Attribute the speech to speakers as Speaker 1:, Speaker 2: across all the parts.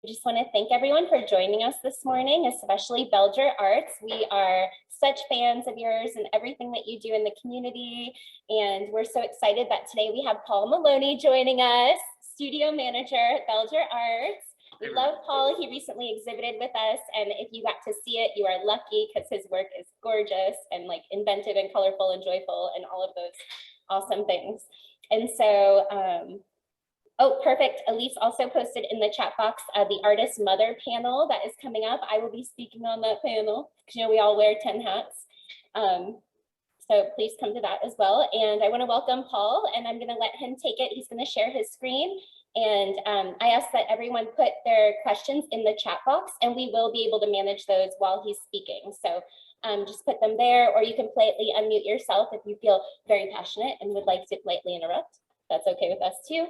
Speaker 1: I just want to thank everyone for joining us this morning, especially Belger Arts. We are such fans of yours and everything that you do in the community. And we're so excited that today we have Paul Maloney joining us, studio manager at Belger Arts. We love Paul. He recently exhibited with us, and if you got to see it, you are lucky because his work is gorgeous and like inventive and colorful and joyful and all of those awesome things. And so, oh, perfect. Elise also posted in the chat box the Artist Mother panel that is coming up. I will be speaking on that panel because, you know, we all wear 10 hats. So please come to that as well. And I want to welcome Paul, and I'm going to let him take it. He's going to share his screen. And I ask that everyone put their questions in the chat box, and we will be able to manage those while he's speaking. So just put them there, or you can politely unmute yourself if you feel very passionate and would like to politely interrupt. That's okay with us too.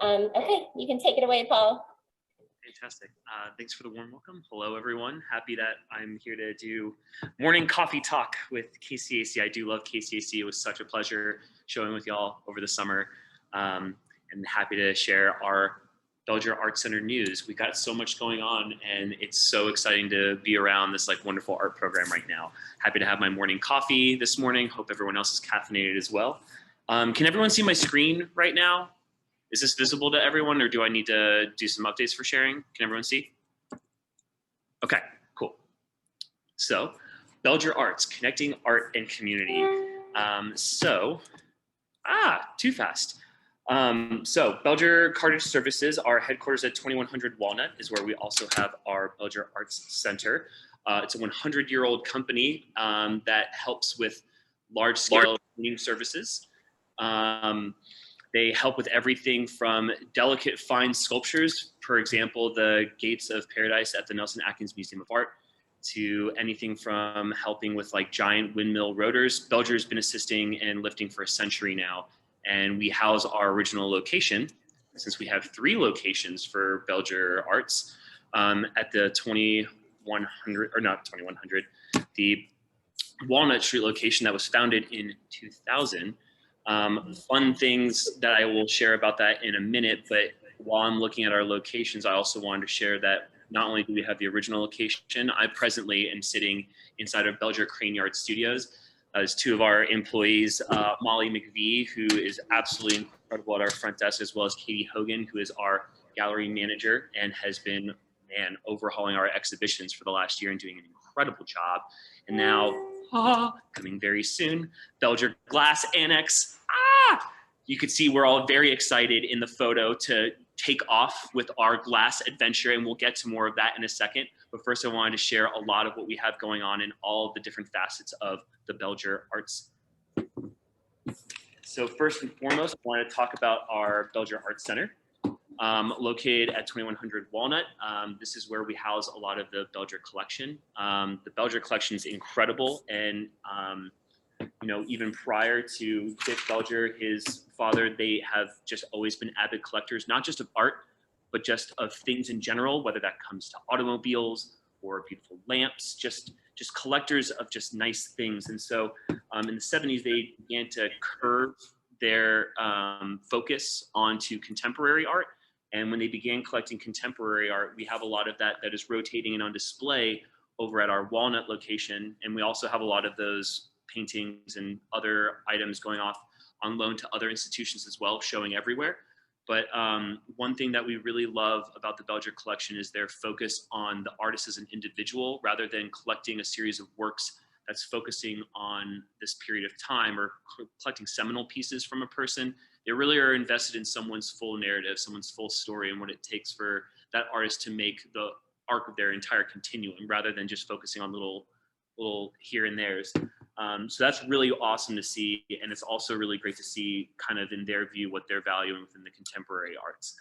Speaker 1: Okay, you can take it away, Paul.
Speaker 2: Fantastic. Thanks for the warm welcome. Hello, everyone. Happy that I'm here to do morning coffee talk with KCAC. I do love KCAC. It was such a pleasure showing with y'all over the summer. And happy to share our Belger Arts Center news. We've got so much going on, and it's so exciting to be around this like wonderful art program right now. Happy to have my morning coffee this morning. Hope everyone else is caffeinated as well. Can everyone see my screen right now? Is this visible to everyone, or do I need to do some updates for sharing? Can everyone see? Okay, cool. So, Belger Arts, connecting art and community. Too fast. So Belger Cartage Services, our headquarters at 2100 Walnut is where we also have our Belger Arts Center. It's a 100-year-old company that helps with large-scale cleaning services. They help with everything from delicate fine sculptures, for example, the Gates of Paradise at the Nelson Atkins Museum of Art, to anything from helping with like giant windmill rotors. Belger's been assisting and lifting for a century now. And we house our original location, since we have 3 locations for Belger Arts, at the 2100, or not 2100, the Walnut Street location that was founded in 2000. Fun things that I will share about that in a minute, but while I'm looking at our locations, I also wanted to share that not only do we have the original location, I presently am sitting inside of Belger Crane Yard Studios. As 2 of our employees, Molly McVie, who is absolutely incredible at our front desk, as well as Katie Hogan, who is our gallery manager and has been, overhauling our exhibitions for the last year and doing an incredible job. And now, coming very soon, Belger Glass Annex. You could see we're all very excited in the photo to take off with our glass adventure, and we'll get to more of that in a second. But first, I wanted to share a lot of what we have going on in all of the different facets of the Belger Arts. So first and foremost, I want to talk about our Belger Arts Center, located at 2100 Walnut. This is where we house a lot of the Belger collection. The Belger collection is incredible, and even prior to Dick Belger, his father, they have just always been avid collectors, not just of art, but just of things in general, whether that comes to automobiles or beautiful lamps, just collectors of just nice things. And so in the 70s, they began to curve their focus onto contemporary art. And when they began collecting contemporary art, we have a lot of that is rotating and on display over at our Walnut location. And we also have a lot of those paintings and other items going off on loan to other institutions as well, showing everywhere. But one thing that we really love about the Belger collection is their focus on the artist as an individual, rather than collecting a series of works that's focusing on this period of time or collecting seminal pieces from a person. They really are invested in someone's full narrative, someone's full story, and what it takes for that artist to make the arc of their entire continuum, rather than just focusing on little here and there's. So that's really awesome to see, and it's also really great to see kind of in their view what they're valuing within the contemporary arts.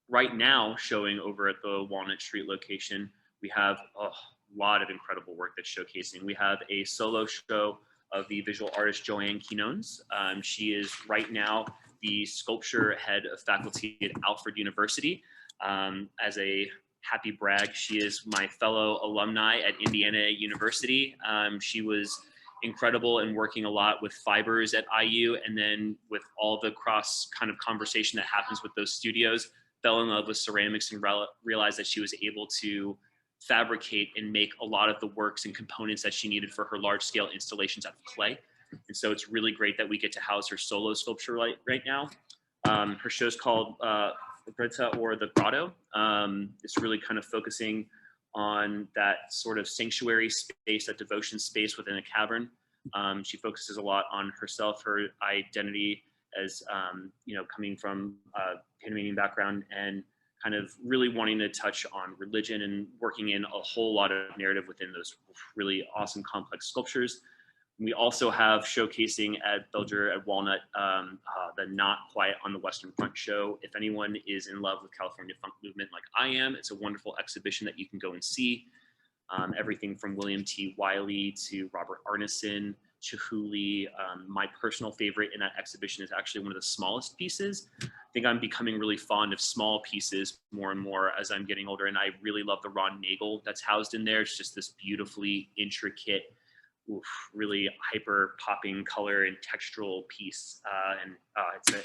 Speaker 2: Right now, showing over at the Walnut Street location, we have a lot of incredible work that's showcasing. We have a solo show of the visual artist Joanne Quinones. She is right now the sculpture head of faculty at Alfred University. As a happy brag, she is my fellow alumni at Indiana University. She was incredible in working a lot with fibers at IU, and then with all the cross kind of conversation that happens with those studios, fell in love with ceramics and realized that she was able to fabricate and make a lot of the works and components that she needed for her large scale installations out of clay. And so it's really great that we get to house her solo sculpture right now. Her show's called Bretta or the Grotto. It's really kind of focusing on that sort of sanctuary space, that devotion space within a cavern. She focuses a lot on herself, her identity as, coming from a Panamanian background and kind of really wanting to touch on religion and working in a whole lot of narrative within those really awesome complex sculptures. We also have showcasing at Belger at Walnut, the Not Quiet on the Western Front show. If anyone is in love with California funk movement like I am, it's a wonderful exhibition that you can go and see. Everything from William T. Wiley to Robert Arneson, Chihuly. My personal favorite in that exhibition is actually one of the smallest pieces. I think I'm becoming really fond of small pieces more and more as I'm getting older, and I really love the Ron Nagel that's housed in there. It's just this beautifully intricate, really hyper popping color and textural piece, and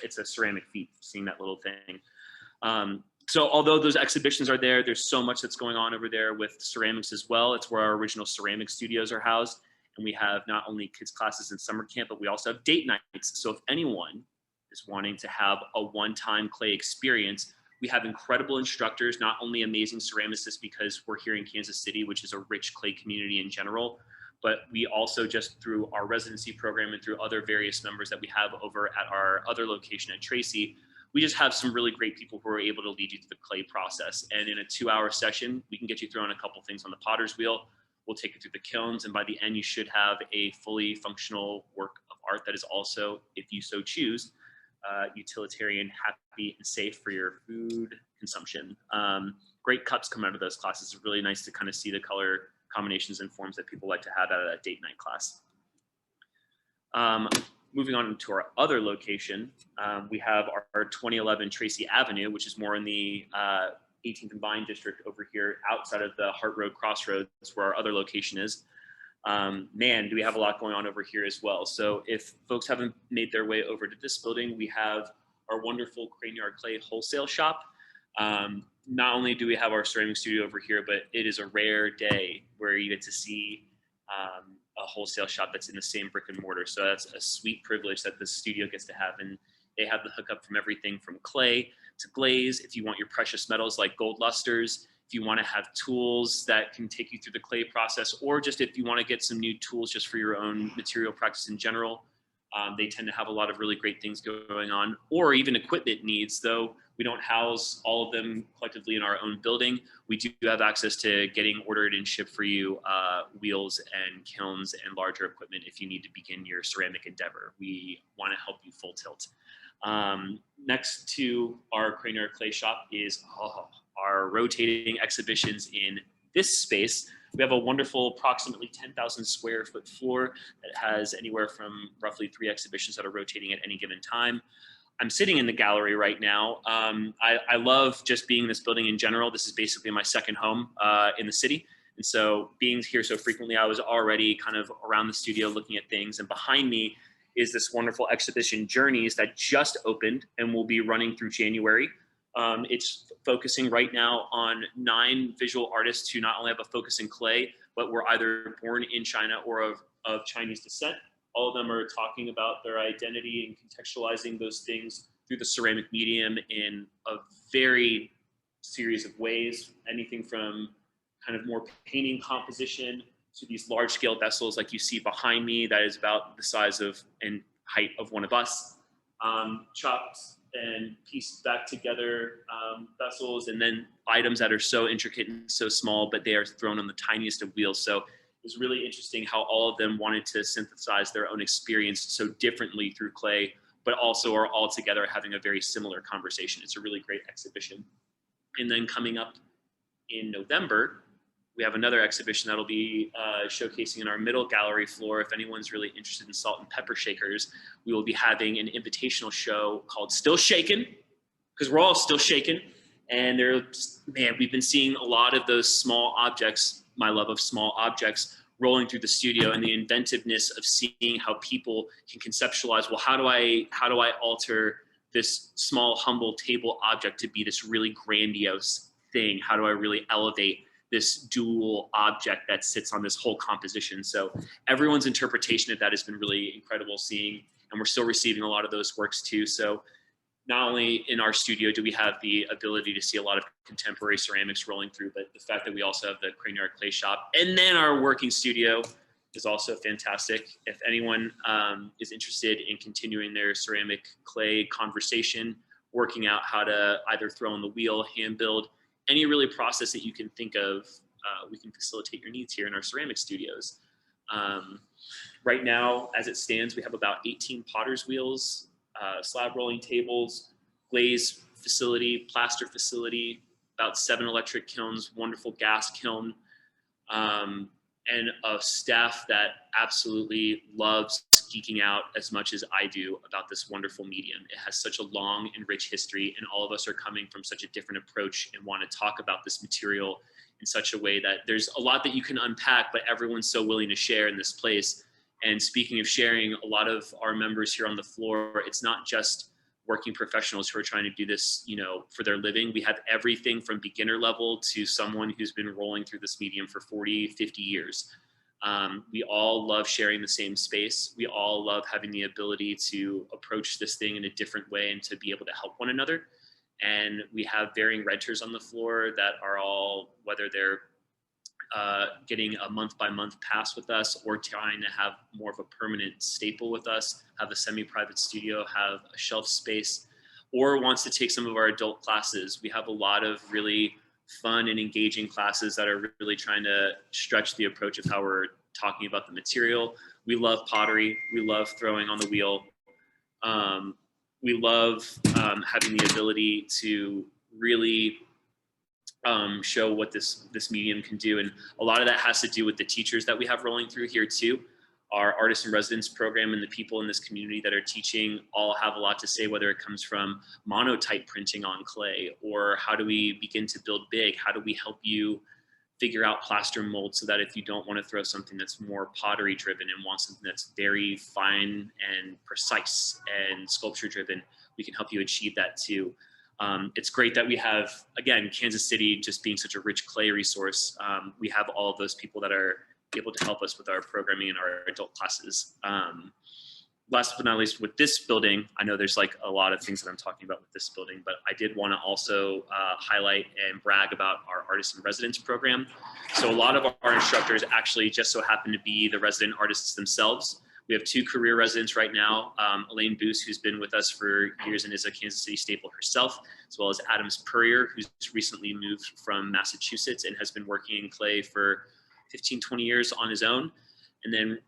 Speaker 2: it's a ceramic feat seeing that little thing. So although those exhibitions are there, there's so much that's going on over there with ceramics as well. It's where our original ceramic studios are housed. And we have not only kids classes in summer camp, but we also have date nights. So if anyone is wanting to have a one-time clay experience, we have incredible instructors, not only amazing ceramicists because we're here in Kansas City, which is a rich clay community in general, but we also, just through our residency program and through other various members that we have over at our other location at Tracy, we just have some really great people who are able to lead you through the clay process. And in a 2-hour session, we can get you throwing a couple things on the potter's wheel. We'll take you through the kilns, and by the end, you should have a fully functional work of art that is also, if you so choose, utilitarian, happy, and safe for your food consumption. Great cups come out of those classes. It's really nice to kind of see the color combinations and forms that people like to have out of that date night class. Moving on to our other location, we have our 2011 Tracy Avenue, which is more in the 18 Combined District over here outside of the Hart Road Crossroads where our other location is. Man, do we have a lot going on over here as well. So if folks haven't made their way over to this building, we have our wonderful Crane Yard Clay wholesale shop. Not only do we have our ceramic studio over here, but it is a rare day where you get to see a wholesale shop that's in the same brick and mortar. So that's a sweet privilege that the studio gets to have. And they have the hookup from everything from clay to glaze. If you want your precious metals like gold lusters, if you want to have tools that can take you through the clay process, or just if you want to get some new tools just for your own material practice in general, they tend to have a lot of really great things going on, or even equipment needs, though we don't house all of them collectively in our own building. We do have access to getting ordered and shipped for you wheels and kilns and larger equipment if you need to begin your ceramic endeavor. We want to help you full tilt. Next to our Crane Yard Clay shop is our rotating exhibitions in this space. We have a wonderful approximately 10,000 square foot floor that has anywhere from roughly 3 exhibitions that are rotating at any given time. I'm sitting in the gallery right now. I love just being in this building in general. This is basically my second home in the city. And so being here so frequently, I was already kind of around the studio looking at things. And behind me is this wonderful exhibition, Journeys, that just opened and will be running through January. It's focusing right now on 9 visual artists who not only have a focus in clay, but were either born in China or of Chinese descent. All of them are talking about their identity and contextualizing those things through the ceramic medium in a very series of ways. Anything from kind of more painting composition to these large scale vessels like you see behind me that is about the size of and height of one of us. Chopped and pieced back together vessels, and then items that are so intricate and so small, but they are thrown on the tiniest of wheels. So it's really interesting how all of them wanted to synthesize their own experience so differently through clay, but also are all together having a very similar conversation. It's a really great exhibition. And then coming up in November, we have another exhibition that'll be showcasing in our middle gallery floor. If anyone's really interested in salt and pepper shakers, we will be having an invitational show called Still Shakin', because we're all still shaking. And we've been seeing a lot of those small objects, my love of small objects, rolling through the studio, and the inventiveness of seeing how people can conceptualize, well, how do I alter this small, humble table object to be this really grandiose thing? How do I really elevate this dual object that sits on this whole composition? So everyone's interpretation of that has been really incredible seeing, and we're still receiving a lot of those works too. So not only in our studio do we have the ability to see a lot of contemporary ceramics rolling through, but the fact that we also have the Crane Yard Clay Shop, and then our working studio is also fantastic. If anyone is interested in continuing their ceramic clay conversation, working out how to either throw on the wheel, hand build, any really process that you can think of, we can facilitate your needs here in our ceramic studios. Right now, as it stands, we have about 18 potter's wheels, slab rolling tables, glaze facility, plaster facility, about 7 electric kilns, wonderful gas kiln, and a staff that absolutely loves geeking out as much as I do about this wonderful medium. It has such a long and rich history, and all of us are coming from such a different approach and want to talk about this material in such a way that there's a lot that you can unpack, but everyone's so willing to share in this place. And speaking of sharing, a lot of our members here on the floor, it's not just working professionals who are trying to do this, you know, for their living. We have everything from beginner level to someone who's been rolling through this medium for 40, 50 years. We all love sharing the same space. We all love having the ability to approach this thing in a different way and to be able to help one another. And we have varying renters on the floor that are all, whether they're getting a month-by-month pass with us or trying to have more of a permanent staple with us, have a semi-private studio, have a shelf space, or wants to take some of our adult classes. We have a lot of really fun and engaging classes that are really trying to stretch the approach of how we're talking about the material. We love pottery. We love throwing on the wheel. We love having the ability to really show what this medium can do. And a lot of that has to do with the teachers that we have rolling through here too. Our artist in residence program and the people in this community that are teaching all have a lot to say, whether it comes from monotype printing on clay, or how do we begin to build big? How do we help you figure out plaster mold so that if you don't want to throw something that's more pottery driven and want something that's very fine and precise and sculpture driven, we can help you achieve that too. It's great that we have, again, Kansas City just being such a rich clay resource. We have all of those people that are able to help us with our programming and our adult classes. Last but not least, with this building, I know there's like a lot of things that I'm talking about with this building, but I did want to also highlight and brag about our artist in residence program. So a lot of our instructors actually just so happen to be the resident artists themselves. We have 2 career residents right now, Elaine Boos, who's been with us for years and is a Kansas City staple herself, as well as Adams Purrier, who's recently moved from Massachusetts and has been working in clay for 15, 20 years on his own. And then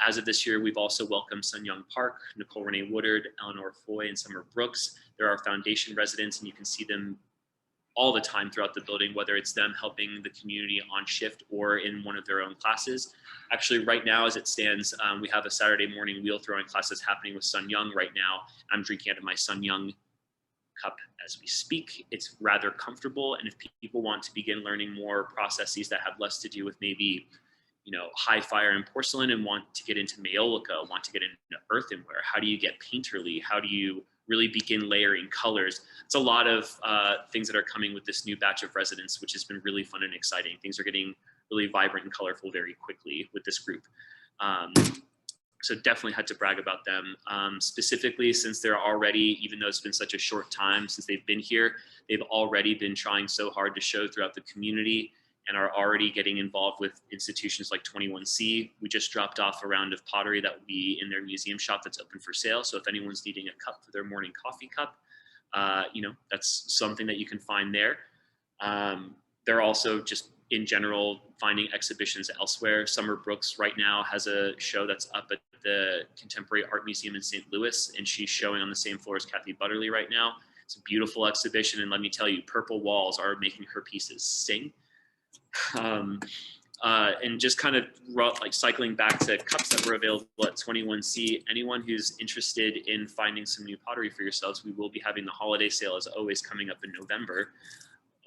Speaker 2: as of this year, we've also welcomed Sun Young Park, Nicole Renee Woodard, Eleanor Foy, and Summer Brooks. They're our foundation residents, and you can see them all the time throughout the building, whether it's them helping the community on shift or in one of their own classes. Actually, right now, as it stands, we have a Saturday morning wheel throwing class that's happening with Sun Young right now. I'm drinking out of my Sun Young cup as we speak. It's rather comfortable, and if people want to begin learning more processes that have less to do with maybe, you know, high fire and porcelain and want to get into maiolica, want to get into earthenware, how do you get painterly? How do you really begin layering colors? It's a lot of things that are coming with this new batch of residents, which has been really fun and exciting. Things are getting really vibrant and colorful very quickly with this group. So definitely had to brag about them. Specifically, since they're already, even though it's been such a short time since they've been here, they've already been trying so hard to show throughout the community and are already getting involved with institutions like 21C. We just dropped off a round of pottery that will be in their museum shop that's open for sale. So if anyone's needing a cup for their morning coffee cup, you know, that's something that you can find there. They're also just in general finding exhibitions elsewhere. Summer Brooks right now has a show that's up at the Contemporary Art Museum in St. Louis, and she's showing on the same floor as Kathy Butterly right now. It's a beautiful exhibition, and let me tell you, purple walls are making her pieces sing. And just kind of like cycling back to cups that were available at 21C, anyone who's interested in finding some new pottery for yourselves, we will be having the holiday sale as always coming up in November.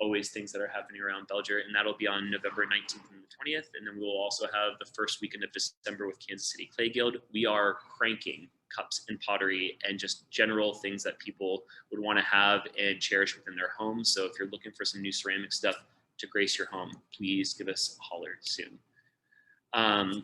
Speaker 2: always things that are happening around Belger, and that'll be on November 19th and the 20th. And then we'll also have the first weekend of December with Kansas City Clay Guild. We are cranking cups and pottery and just general things that people would want to have and cherish within their homes. So if you're looking for some new ceramic stuff to grace your home, please give us a holler soon. And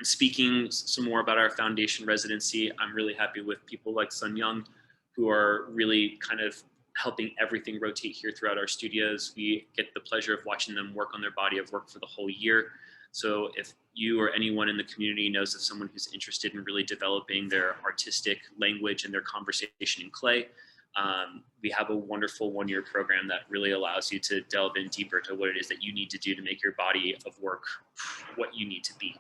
Speaker 2: speaking some more about our foundation residency, I'm really happy with people like Sun Young, who are really kind of helping everything rotate here throughout our studios. We get the pleasure of watching them work on their body of work for the whole year. So if you or anyone in the community knows of someone who's interested in really developing their artistic language and their conversation in clay, we have a wonderful one-year program that really allows you to delve in deeper to what it is that you need to do to make your body of work what you need to be.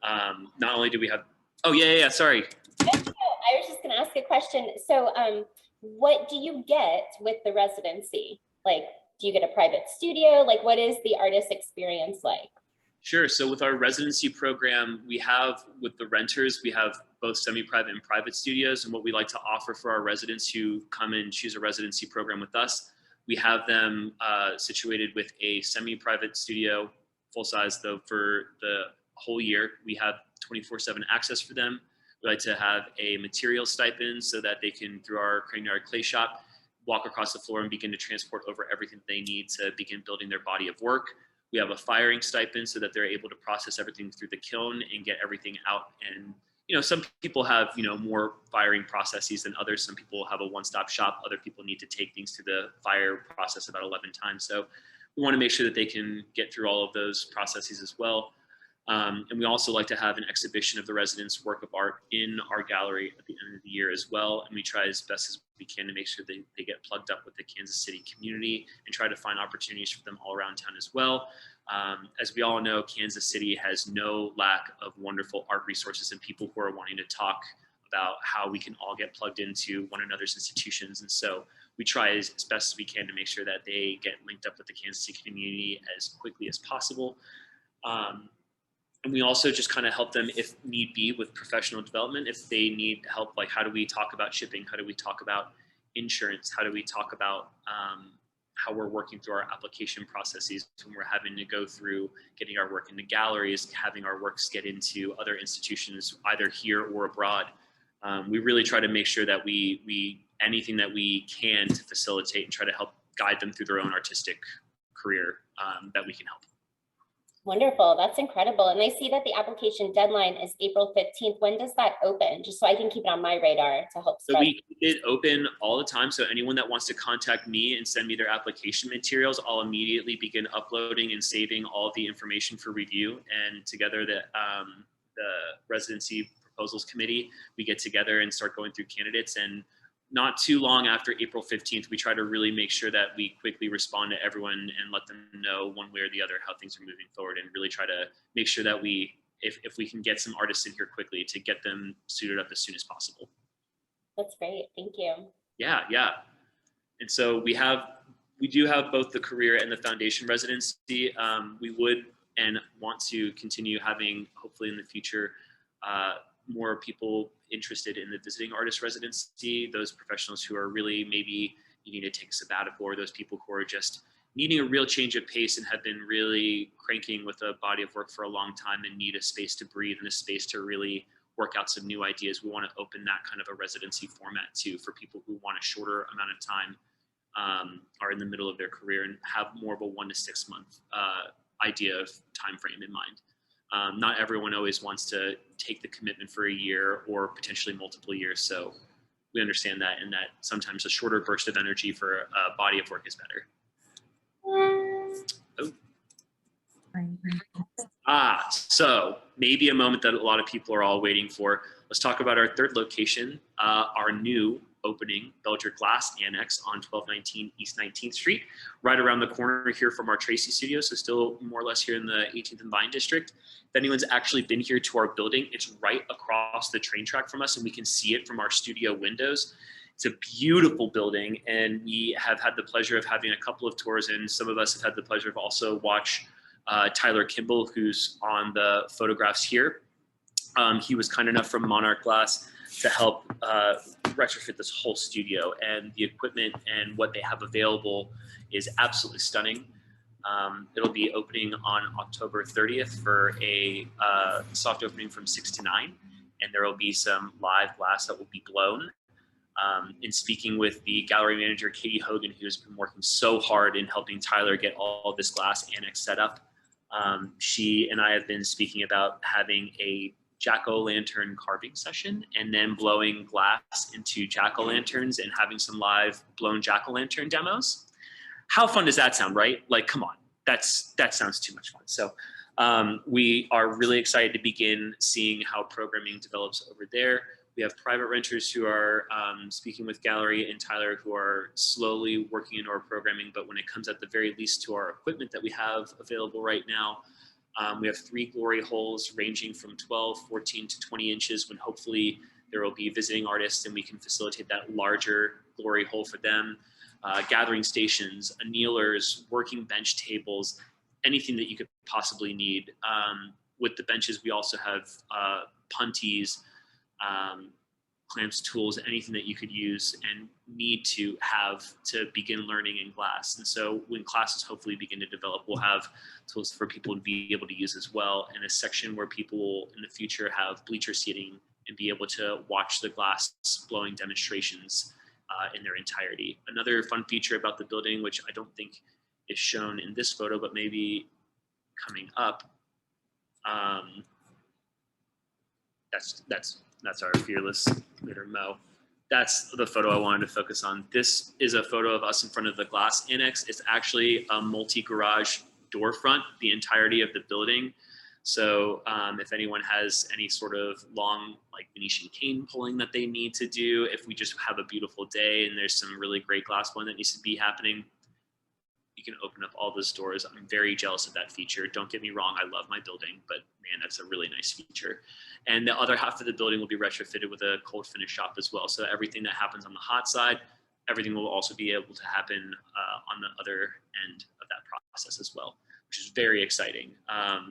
Speaker 2: Not only do we have, oh yeah, sorry.
Speaker 1: I was just gonna ask a question. So what do you get with the residency? Like, do you get a private studio? Like, what is the artist experience like?
Speaker 2: Sure. So with our residency program, we have, with the renters, we have both semi-private and private studios. And what we like to offer for our residents who come and choose a residency program with us, we have them situated with a semi-private studio, full size though, for the whole year. We have 24/7 access for them. We like to have a material stipend so that they can, through our Crane Yard clay shop, walk across the floor and begin to transport over everything they need to begin building their body of work. We have a firing stipend so that they're able to process everything through the kiln and get everything out. And, you know, some people have, you know, more firing processes than others. Some people have a one-stop shop. Other people need to take things to the fire process about 11 times. So we want to make sure that they can get through all of those processes as well. And we also like to have an exhibition of the residents' work of art in our gallery at the end of the year as well. And we try as best as we can to make sure they get plugged up with the Kansas City community and try to find opportunities for them all around town as well. As we all know, Kansas City has no lack of wonderful art resources and people who are wanting to talk about how we can all get plugged into one another's institutions. And so we try as best as we can to make sure that they get linked up with the Kansas City community as quickly as possible. And we also just kind of help them, if need be, with professional development. If they need help, like how do we talk about shipping? How do we talk about insurance? How do we talk about how we're working through our application processes when we're having to go through getting our work into galleries, having our works get into other institutions, either here or abroad. We really try to make sure that we anything that we can to facilitate and try to help guide them through their own artistic career that we can help.
Speaker 1: Wonderful. That's incredible. And I see that the application deadline is April 15th. When does that open? Just so I can keep it on my radar to help.
Speaker 2: So we keep it open all the time. So anyone that wants to contact me and send me their application materials, I'll immediately begin uploading and saving all the information for review. And together the residency proposals committee, we get together and start going through candidates. And not too long after April 15th, we try to really make sure that we quickly respond to everyone and let them know one way or the other how things are moving forward, and really try to make sure that if we can get some artists in here quickly, to get them suited up as soon as possible.
Speaker 1: That's great. Thank you.
Speaker 2: Yeah. And so we do have both the career and the foundation residency. We would and want to continue having, hopefully in the future, more people interested in the visiting artist residency, those professionals who are really maybe needing to take a sabbatical, or those people who are just needing a real change of pace and have been really cranking with a body of work for a long time and need a space to breathe and a space to really work out some new ideas. We want to open that kind of a residency format too, for people who want a shorter amount of time, are in the middle of their career and have more of a 1 to 6 month idea of time frame in mind. Not everyone always wants to take the commitment for a year or potentially multiple years. So we understand that, and that sometimes a shorter burst of energy for a body of work is better. Oh. So maybe a moment that a lot of people are all waiting for. Let's talk about our third location, our new opening Belger Glass Annex on 1219 East 19th Street, right around the corner here from our Tracy studio. So still more or less here in the 18th and Vine district. If anyone's actually been here to our building, it's right across the train track from us, and we can see it from our studio windows. It's a beautiful building, and we have had the pleasure of having a couple of tours, and some of us have had the pleasure of also watch Tyler Kimball, who's on the photographs here. He was kind enough from Monarch Glass to help retrofit this whole studio, and the equipment and what they have available is absolutely stunning. It'll be opening on October 30th for a soft opening from 6 to 9, and there will be some live glass that will be blown. In speaking with the gallery manager, Katie Hogan, who has been working so hard in helping Tyler get all this glass annex set up, she and I have been speaking about having a jack-o'-lantern carving session and then blowing glass into jack-o'-lanterns and having some live blown jack-o'-lantern demos. How fun does that sound, right? Like, come on, that sounds too much fun. So we are really excited to begin seeing how programming develops over there. We have private renters who are speaking with Gallery and Tyler, who are slowly working into our programming. But when it comes at the very least to our equipment that we have available right now, we have 3 glory holes ranging from 12, 14 to 20 inches, when hopefully there will be visiting artists and we can facilitate that larger glory hole for them. Gathering stations, annealers, working bench tables, anything that you could possibly need. With the benches, we also have punties, clamps, tools, anything that you could use and need to have to begin learning in glass. And so when classes hopefully begin to develop, we'll have tools for people to be able to use as well, and a section where people will in the future have bleacher seating and be able to watch the glass blowing demonstrations in their entirety. Another fun feature about the building, which I don't think is shown in this photo, but maybe coming up, that's our fearless leader, Mo. That's the photo I wanted to focus on. This is a photo of us in front of the glass annex. It's actually a multi-garage door front, the entirety of the building. So if anyone has any sort of long, like Venetian cane pulling that they need to do, if we just have a beautiful day and there's some really great glass blowing that needs to be happening, you can open up all those doors. I'm very jealous of that feature. Don't get me wrong, I love my building, but man, that's a really nice feature. And the other half of the building will be retrofitted with a cold finish shop as well. So everything that happens on the hot side, everything will also be able to happen on the other end of that process as well, which is very exciting.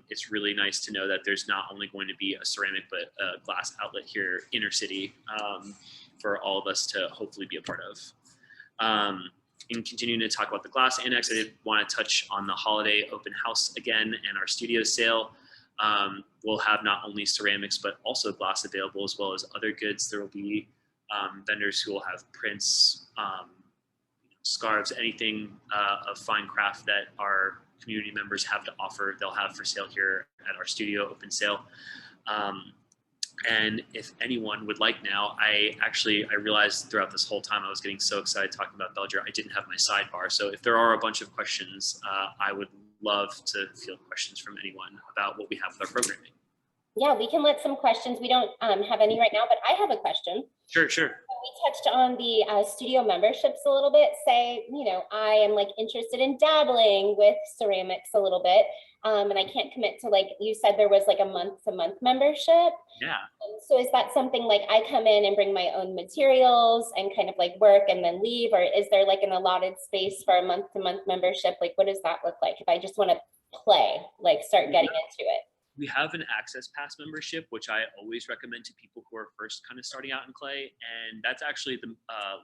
Speaker 2: It's really nice to know that there's not only going to be a ceramic, but a glass outlet here inner city for all of us to hopefully be a part of. In continuing to talk about the glass annex, I did want to touch on the holiday open house again and our studio sale. We'll have not only ceramics, but also glass available, as well as other goods. There will be vendors who will have prints, scarves, anything of fine craft that our community members have to offer, they'll have for sale here at our studio open sale. And if anyone would like now, I realized throughout this whole time I was getting so excited talking about Belger, I didn't have my sidebar. So if there are a bunch of questions, I would love to field questions from anyone about what we have with our programming.
Speaker 1: Yeah, we can let some questions. We don't have any right now, but I have a question.
Speaker 2: Sure.
Speaker 1: We touched on the studio memberships a little bit. Say, I am like interested in dabbling with ceramics a little bit. And I can't commit to, like you said, there was like a month-to-month membership.
Speaker 2: Yeah.
Speaker 1: So is that something like I come in and bring my own materials and kind of like work and then leave? Or is there like an allotted space for a month-to-month membership? Like, what does that look like if I just want to play, like start getting into it?
Speaker 2: We have an access pass membership, which I always recommend to people who are first kind of starting out in clay. And that's actually the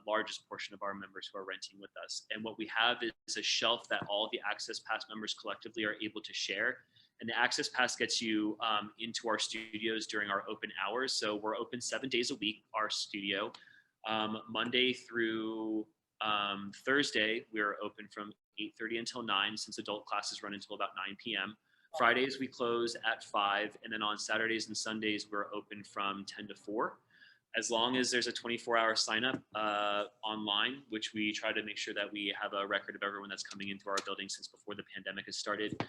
Speaker 2: largest portion of our members who are renting with us. And what we have is a shelf that all the access pass members collectively are able to share. And the access pass gets you into our studios during our open hours. So we're open 7 days a week, our studio. Monday through Thursday, we're open from 8:30 until 9, since adult classes run until about 9 p.m. Fridays we close at 5, and then on Saturdays and Sundays we're open from 10 to 4. As long as there's a 24-hour sign up online, which we try to make sure that we have a record of everyone that's coming into our building since before the pandemic has started.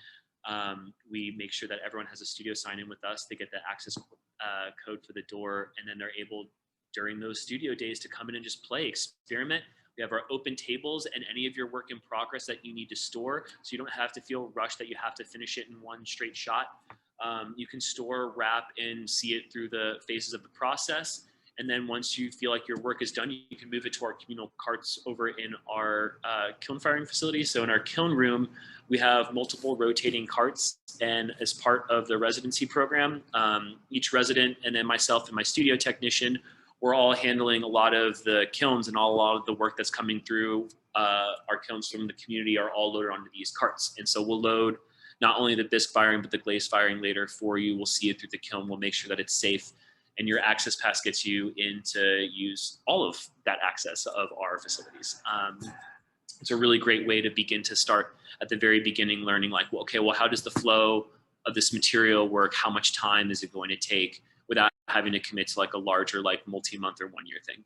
Speaker 2: We make sure that everyone has a studio sign in with us. They get the access code for the door, and then they're able during those studio days to come in and just play, experiment. We have our open tables and any of your work in progress that you need to store, so you don't have to feel rushed that you have to finish it in one straight shot. You can store, wrap, and see it through the phases of the process. And then once you feel like your work is done, you can move it to our communal carts over in our kiln firing facility. So in our kiln room, we have multiple rotating carts. And as part of the residency program, each resident and then myself and my studio technician we're all handling a lot of the kilns, and a lot of the work that's coming through our kilns from the community are all loaded onto these carts. And so we'll load not only the bisque firing, but the glaze firing later for you. We'll see it through the kiln. We'll make sure that it's safe, and your access pass gets you in to use all of that access of our facilities. It's a really great way to begin to start at the very beginning, learning like, well, okay, well, how does the flow of this material work? How much time is it going to take without having to commit to like a larger, like multi-month or 1 year thing?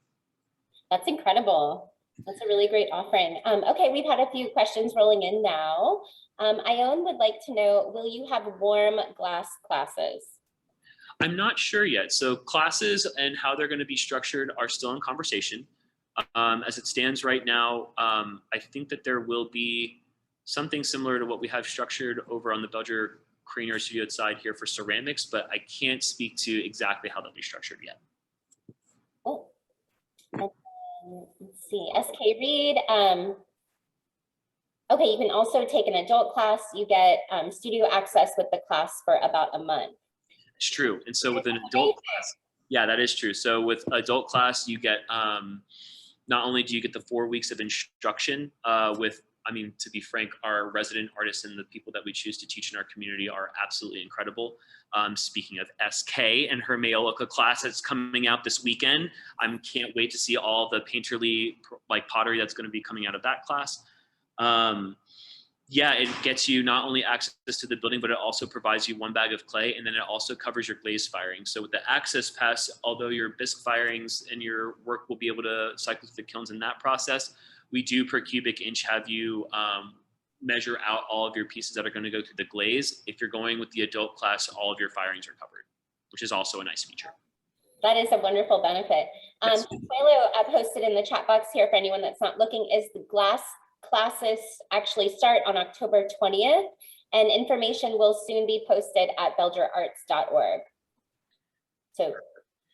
Speaker 1: That's incredible. That's a really great offering. Okay, we've had a few questions rolling in now. Ione would like to know, will you have warm glass classes?
Speaker 2: I'm not sure yet. So classes and how they're going to be structured are still in conversation. As it stands right now, I think that there will be something similar to what we have structured over on the Belger Crane Yard Studio side here for ceramics, but I can't speak to exactly how they'll be structured yet.
Speaker 1: Oh, let's see, SK Reed. Okay, you can also take an adult class. You get studio access with the class for about a month.
Speaker 2: It's true. And so with an adult class, yeah, that is true. So with adult class, you get, not only do you get the 4 weeks of instruction with, I mean, to be frank, our resident artists and the people that we choose to teach in our community are absolutely incredible. Speaking of SK and her Maiolica class that's coming out this weekend, I can't wait to see all the painterly like pottery that's going to be coming out of that class. Yeah, it gets you not only access to the building, but it also provides you 1 bag of clay, and then it also covers your glaze firing. So with the access pass, although your bisque firings and your work will be able to cycle through the kilns in that process, we do per cubic inch have you measure out all of your pieces that are going to go through the glaze. If you're going with the adult class, all of your firings are covered, which is also a nice feature.
Speaker 1: That is a wonderful benefit.
Speaker 2: Yes.
Speaker 1: Consuelo posted in the chat box here for anyone that's not looking, is the glass classes actually start on October 20th, and information will soon be posted at belgerarts.org. So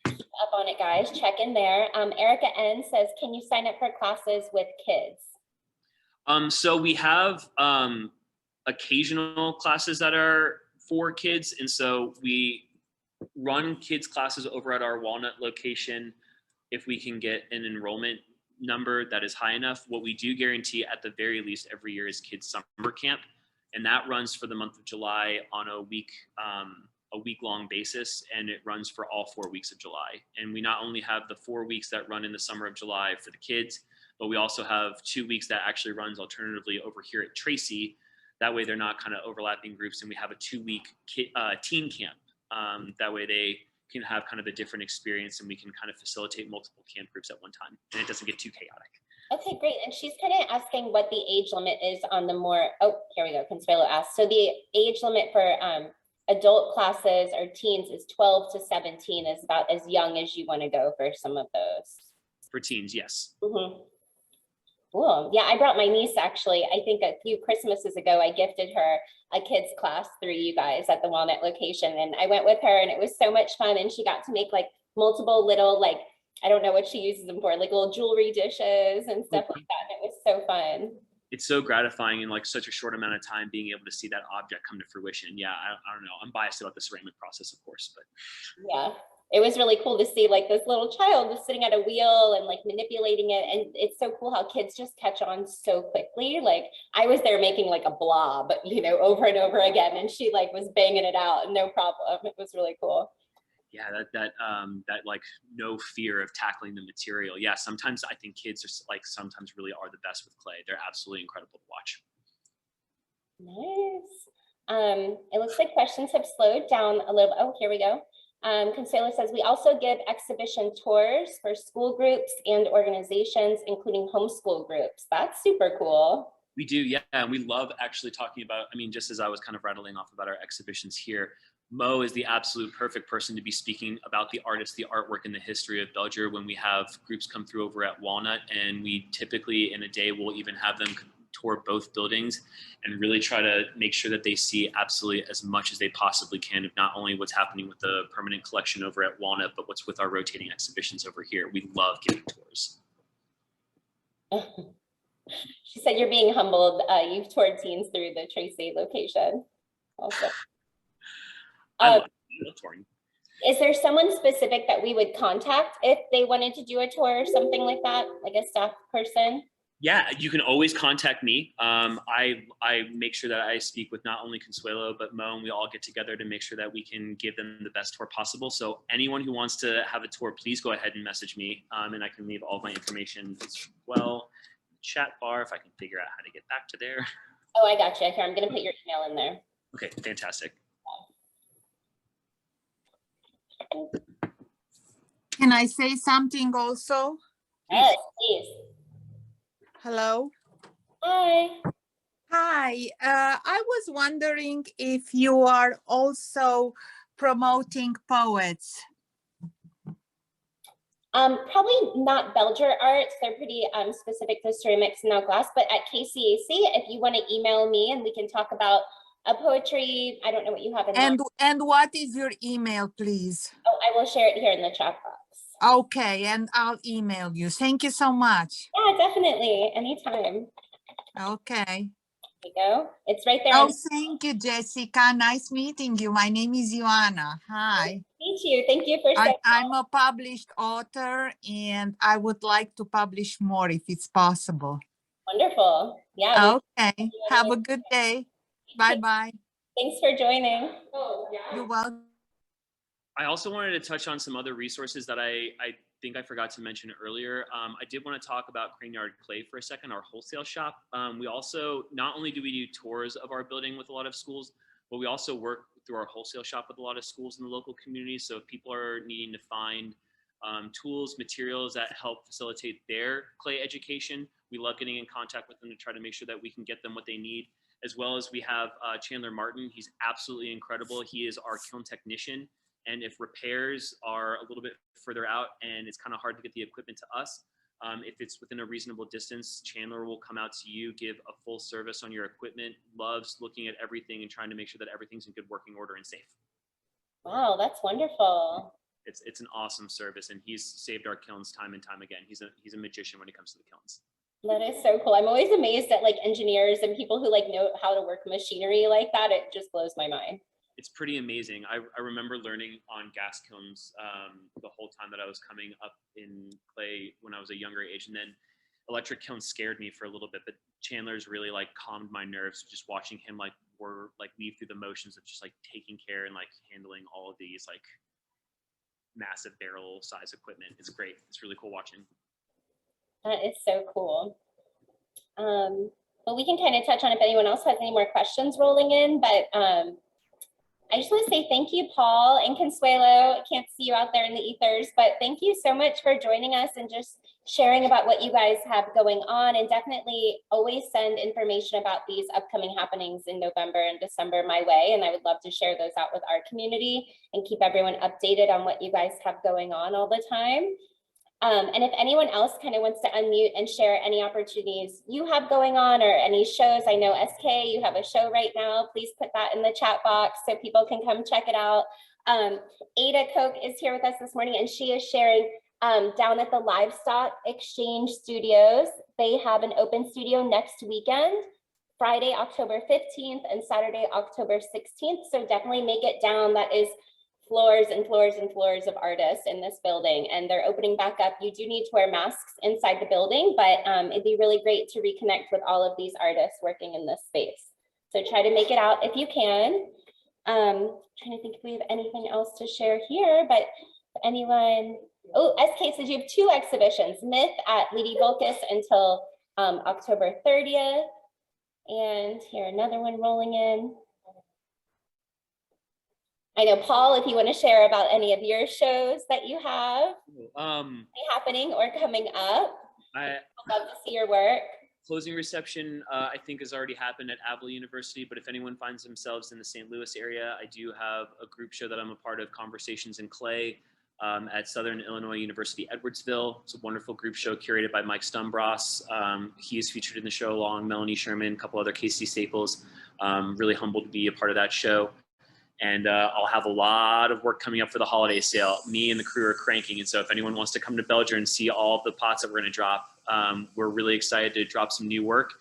Speaker 1: keep up on it, guys. Check in there. Erica N says, can you sign up for classes with kids?
Speaker 2: So we have occasional classes that are for kids, and so we run kids classes over at our Walnut location if we can get an enrollment number that is high enough. What we do guarantee at the very least every year is kids summer camp, and that runs for the month of July on a week-long basis, and it runs for all 4 weeks of July. And we not only have the 4 weeks that run in the summer of July for the kids, but we also have 2 weeks that actually runs alternatively over here at Tracy. That way they're not kind of overlapping groups, and we have a 2-week teen camp. That way they can have kind of a different experience, and we can kind of facilitate multiple camp groups at one time, and it doesn't get too chaotic.
Speaker 1: Okay, great. And she's kind of asking what the age limit is on the more, oh, here we go, Consuelo asked. So the age limit for adult classes or teens is 12 to 17, is about as young as you want to go for some of those.
Speaker 2: For teens, yes.
Speaker 1: Mm-hmm. Cool. Yeah, I brought my niece actually. I think a few Christmases ago, I gifted her a kids class through you guys at the Walnut location. And I went with her and it was so much fun. And she got to make like multiple little, like, I don't know what she uses them for, like little jewelry dishes and stuff like that. And it was so fun.
Speaker 2: It's so gratifying in like such a short amount of time being able to see that object come to fruition. Yeah, I don't know. I'm biased about the ceramic process, of course, but.
Speaker 1: Yeah. It was really cool to see like this little child just sitting at a wheel and like manipulating it. And it's so cool how kids just catch on so quickly. Like I was there making like a blob, you know, over and over again. And she like was banging it out and no problem. It was really cool.
Speaker 2: Yeah, that like no fear of tackling the material. Yeah, sometimes I think kids are like sometimes really are the best with clay. They're absolutely incredible to watch.
Speaker 1: Nice. It looks like questions have slowed down a little. Oh, here we go. Consuelo says, we also give exhibition tours for school groups and organizations, including homeschool groups. That's super cool.
Speaker 2: We do, yeah. And we love actually talking about, I mean, just as I was kind of rattling off about our exhibitions here, Mo is the absolute perfect person to be speaking about the artists, the artwork, and the history of Belger when we have groups come through over at Walnut. And we typically in a day will even have them tour both buildings and really try to make sure that they see absolutely as much as they possibly can of not only what's happening with the permanent collection over at Walnut, but what's with our rotating exhibitions over here. We love giving tours.
Speaker 1: She said you're being humbled. You've toured teens through the Tracy location also.
Speaker 2: I love touring.
Speaker 1: Is there someone specific that we would contact if they wanted to do a tour or something like that, like a staff person?
Speaker 2: Yeah, you can always contact me. I make sure that I speak with not only Consuelo, but Mo, and we all get together to make sure that we can give them the best tour possible. So anyone who wants to have a tour, please go ahead and message me, and I can leave all of my information as well. Chat bar, if I can figure out how to get back to there.
Speaker 1: Oh, I got you. Here, I'm going to put your email in there.
Speaker 2: Okay, fantastic.
Speaker 3: Can I say something also?
Speaker 1: Yes, please.
Speaker 3: Hello.
Speaker 1: Hi.
Speaker 3: Hi. I was wondering if you are also promoting poets.
Speaker 1: Probably not Belger Arts. They're pretty specific to ceramics and now glass, but at KCAC, if you want to email me and we can talk about a poetry, I don't know what you have in mind.
Speaker 3: And what is your email, please?
Speaker 1: Oh, I will share it here in the chat box.
Speaker 3: Okay, and I'll email you. Thank you so much.
Speaker 1: Yeah, definitely. Anytime.
Speaker 3: Okay.
Speaker 1: There you go. It's right there.
Speaker 3: Oh, thank you, Jessica. Nice meeting you. My name is Ioana. Hi.
Speaker 1: Meet you. Thank you for
Speaker 3: I'm a published author and I would like to publish more if it's possible.
Speaker 1: Wonderful. Yeah.
Speaker 3: Okay. Have a good day. Bye-bye.
Speaker 1: Thanks for joining.
Speaker 3: You're welcome.
Speaker 2: I also wanted to touch on some other resources that I think I forgot to mention earlier. I did want to talk about Crane Yard Clay for a second, our wholesale shop. We also, not only do we do tours of our building with a lot of schools, but we also work through our wholesale shop with a lot of schools in the local community. So if people are needing to find tools, materials that help facilitate their clay education, we love getting in contact with them to try to make sure that we can get them what they need. As well as we have Chandler Martin. He's absolutely incredible. He is our kiln technician. And if repairs are a little bit further out and it's kind of hard to get the equipment to us, if it's within a reasonable distance, Chandler will come out to you, give a full service on your equipment, loves looking at everything and trying to make sure that everything's in good working order and safe.
Speaker 1: Wow, that's wonderful.
Speaker 2: It's an awesome service, and he's saved our kilns time and time again. He's a magician when it comes to the kilns.
Speaker 1: That is so cool. I'm always amazed at like engineers and people who like know how to work machinery like that. It just blows my mind.
Speaker 2: It's pretty amazing. I remember learning on gas kilns the whole time that I was coming up in clay when I was a younger age, and then electric kilns scared me for a little bit, but Chandler's really like calmed my nerves just watching him like weave through the motions of just like taking care and like handling all of these like massive barrel size equipment. It's great. It's really cool watching.
Speaker 1: That is so cool. Well, we can kind of touch on if anyone else has any more questions rolling in, but I just want to say thank you, Paul and Consuelo. I can't see you out there in the ethers, but thank you so much for joining us and just sharing about what you guys have going on, and definitely always send information about these upcoming happenings in November and December my way. And I would love to share those out with our community and keep everyone updated on what you guys have going on all the time. And if anyone else kind of wants to unmute and share any opportunities you have going on or any shows, I know SK, you have a show right now, please put that in the chat box so people can come check it out. Ada Koch is here with us this morning, and she is sharing down at the Livestock Exchange Studios. They have an open studio next weekend, Friday, October 15th and Saturday, October 16th. So definitely make it down. That is floors and floors and floors of artists in this building, and they're opening back up. You do need to wear masks inside the building, but it'd be really great to reconnect with all of these artists working in this space. So try to make it out if you can. Trying to think if we have anything else to share here, but if anyone, oh, SK says you have 2 exhibitions, Myth at Lady Volkus until October 30th. And here, another one rolling in. I know, Paul, if you want to share about any of your shows that you have happening or coming up, I'd love to see your work.
Speaker 2: Closing reception, I think, has already happened at Avila University, but if anyone finds themselves in the St. Louis area, I do have a group show that I'm a part of, Conversations in Clay, at Southern Illinois University, Edwardsville. It's a wonderful group show curated by Mike Stumbross. He is featured in the show along Melanie Sherman, a couple other KC staples. Really humbled to be a part of that show. And I'll have a lot of work coming up for the holiday sale. Me and the crew are cranking. And so if anyone wants to come to Belger and see all of the pots that we're going to drop, we're really excited to drop some new work.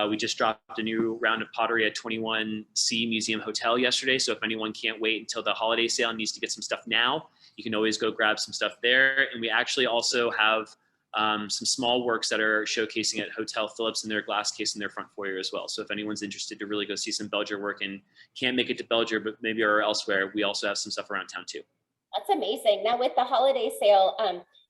Speaker 2: We just dropped a new round of pottery at 21C Museum Hotel yesterday. So if anyone can't wait until the holiday sale and needs to get some stuff now, you can always go grab some stuff there. And we actually also have some small works that are showcasing at Hotel Phillips in their glass case in their front foyer as well. So if anyone's interested to really go see some Belger work and can't make it to Belger, but maybe are elsewhere, we also have some stuff around town too.
Speaker 1: That's amazing. Now with the holiday sale,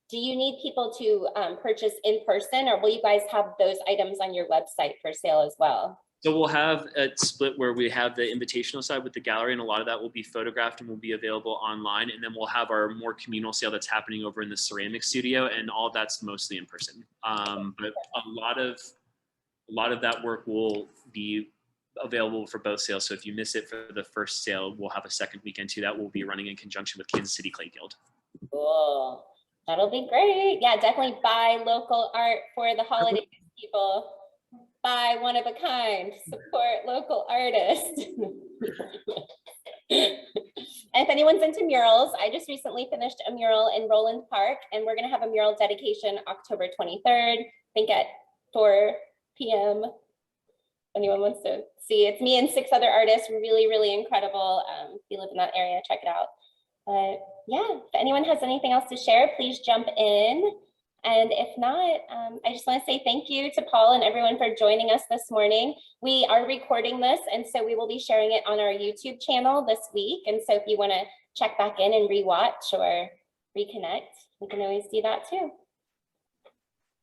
Speaker 1: do you need people to purchase in person, or will you guys have those items on your website for sale as well?
Speaker 2: So we'll have a split where we have the invitational side with the gallery, and a lot of that will be photographed and will be available online. And then we'll have our more communal sale that's happening over in the ceramic studio, and all that's mostly in person. But a lot of that work will be available for both sales. So if you miss it for the first sale, we'll have a second weekend too that will be running in conjunction with Kansas City Clay Guild.
Speaker 1: Cool. That'll be great. Yeah, definitely buy local art for the holidays, people. Buy one of a kind, support local artists. And if anyone's into murals, I just recently finished a mural in Roland Park, and we're gonna have a mural dedication October 23rd, I think at 4 p.m. Anyone wants to see, it's me and 6 other artists, really, really incredible. If you live in that area, check it out. But yeah, if anyone has anything else to share, please jump in. And if not, I just want to say thank you to Paul and everyone for joining us this morning. We are recording this, and so we will be sharing it on our YouTube channel this week. And so if you want to check back in and rewatch or reconnect, you can always do that too.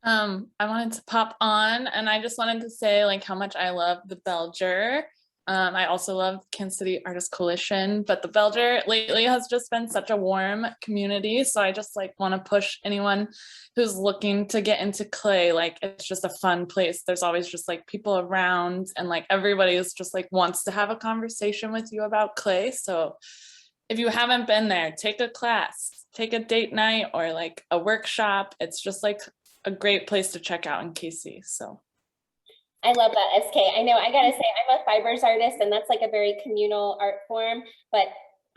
Speaker 4: I wanted to pop on, and I just wanted to say like how much I love the Belger. I also love Kansas City Artist Coalition, but the Belger lately has just been such a warm community. So I just like want to push anyone who's looking to get into clay. Like it's just a fun place. There's always just like people around, and like everybody is just like wants to have a conversation with you about clay. So if you haven't been there, take a class, take a date night or like a workshop. It's just like a great place to check out in KC. So
Speaker 1: I love that, SK. I know, I gotta say, I'm a fibers artist, and that's like a very communal art form, but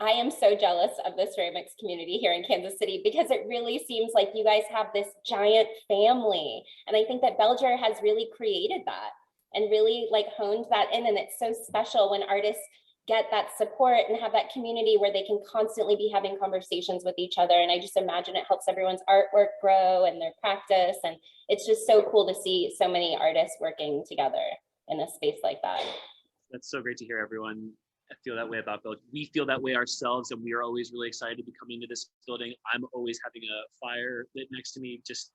Speaker 1: I am so jealous of the ceramics community here in Kansas City, because it really seems like you guys have this giant family. And I think that Belger has really created that and really like honed that in. And it's so special when artists get that support and have that community where they can constantly be having conversations with each other. And I just imagine it helps everyone's artwork grow and their practice. And it's just so cool to see so many artists working together in a space like that.
Speaker 2: That's so great to hear, everyone. I feel that way about Belgium. We feel that way ourselves, and we are always really excited to be coming to this building. I'm always having a fire lit next to me, just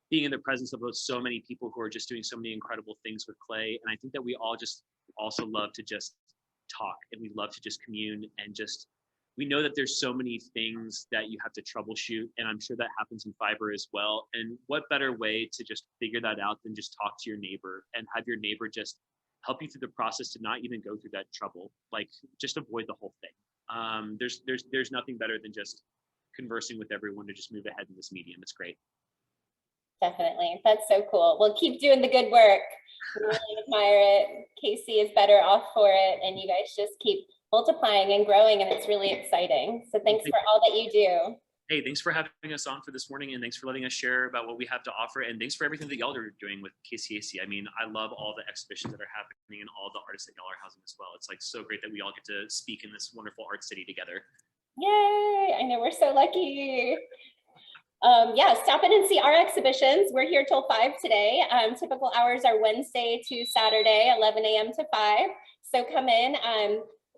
Speaker 2: being in the presence of so many people who are just doing so many incredible things with clay. And I think that we all just also love to just talk, and we love to just commune, and just we know that there's so many things that you have to troubleshoot, and I'm sure that happens in fiber as well. And what better way to just figure that out than just talk to your neighbor and have your neighbor just help you through the process to not even go through that trouble, like just avoid the whole thing. There's nothing better than just conversing with everyone to just move ahead in this medium. It's great.
Speaker 1: Definitely. That's so cool. Well, keep doing the good work. We really admire it. KC is better off for it. And you guys just keep multiplying and growing, and it's really exciting. So thanks for all that you do.
Speaker 2: Hey, thanks for having us on for this morning, and thanks for letting us share about what we have to offer, and thanks for everything that y'all are doing with KCAC. I mean, I love all the exhibitions that are happening and all the artists that y'all are housing as well. It's like so great that we all get to speak in this wonderful art city together.
Speaker 1: Yay! I know, we're so lucky. Yeah, stop in and see our exhibitions. We're here till 5 today. Typical hours are Wednesday to Saturday, 11 a.m. to 5. So come in.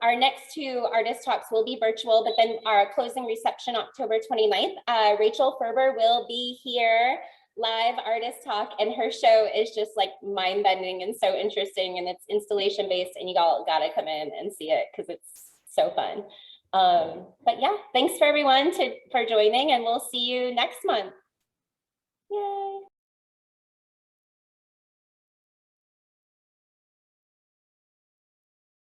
Speaker 1: Our next 2 artist talks will be virtual, but then our closing reception, October 29th, Rachel Ferber will be here, live artist talk, and her show is just like mind-bending and so interesting, and it's installation based, and you all gotta come in and see it because it's so fun. But yeah, thanks for everyone for joining, and we'll see you next month. Yay.